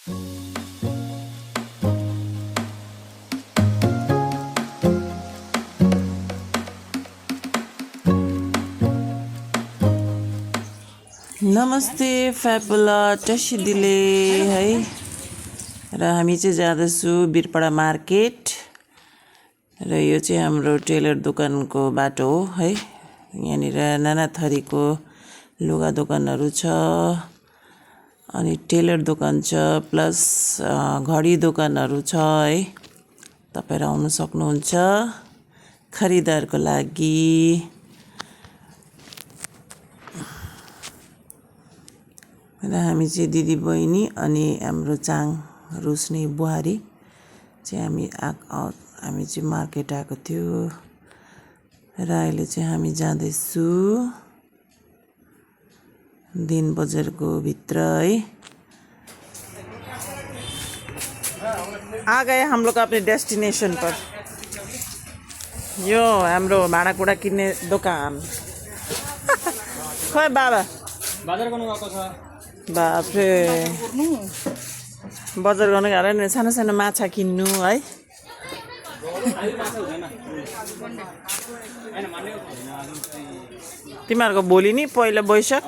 नमस्ते फ्यापुला टसी दिले है र हामी चाहिँ जाँदैछु बिरपाडा मार्केट र यो चाहिँ हाम्रो टेलर दोकानको बाटो हो है। यहाँनिर नाना थरीको लुगा दोकानहरू छ अनि टेलर दोकान छ प्लस घडी दोकानहरू छ है। तपाईहरु आउन सक्नुहुन्छ खरिदारको लागि। र हामी चाहिँ दिदी बहिनी अनि हाम्रो चाङ रोस्ने बुहारी चाहिँ हामी चाहिँ मार्केट आएको थियो र अहिले चाहिँ हामी जाँदैछु दिन बजारको भित्र है। आ गए हम लोग अपने डेस्टिनेशन पर। यो हाम्रो भाँडाकुँडा किन्ने दोकान खै बाबा बजार गर्नु गएको छ। बाफ्रे बजार गर्नु गएर नि सानो सानो माछा किन्नु है। तिमीहरूको भोलि नि पहिलो वैशाख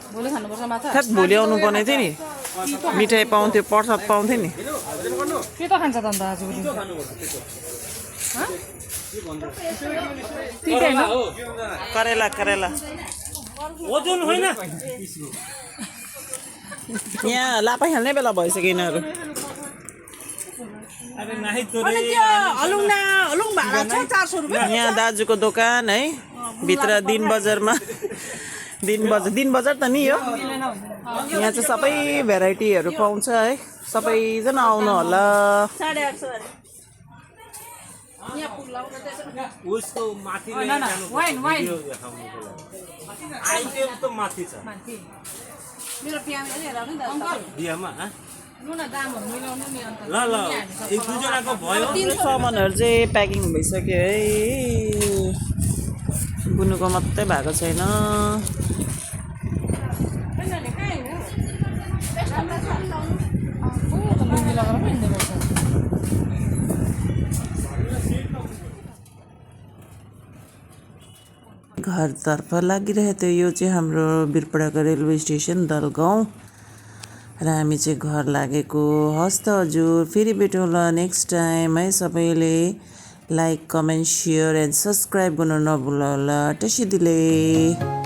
भोलि खानुपर्छ माछा। खास भोलि आउनु पर्ने थियो नि, मिठाई पाउँथ्यो प्रसाद पाउँथ्यो नि। के त खान्छ त अन्त आज भोलि? करेला करेला ओजन होइन यहाँ लापा खेल्ने बेला भइसक्यो यिनीहरू। अरे नाही चोरे यहाँ दाजुको दोकान है भित्र दिन बजारमा। दिन बजार त नि हो। यहाँ चाहिँ सबै भेराइटीहरू पाउँछ है। सबैजना आउनु होला। उसको माथि वाइन वाइन आइटेम त माथि छ मेरो प्यामी हेर नि त अंकल बिहामा नुना दामहरु मिलाउनु नि अन्त। ल ल एक दुईजनाको भयो। सामानहरू चाहिँ प्याकिङ भइसक्यो है। बुनुको मात्रै भएको छैन। घरतर्फ लागिरहेको थियो। यो चाहिँ हाम्रो बिरपाडाको रेलवे स्टेसन दलगाउँ र हामी चाहिँ घर लागेको। हस् त हजुर, फेरि भेटौँला नेक्स्ट टाइम है। सबैले like comment share and subscribe गर्नु नभुल्नु होला। टसी दिले।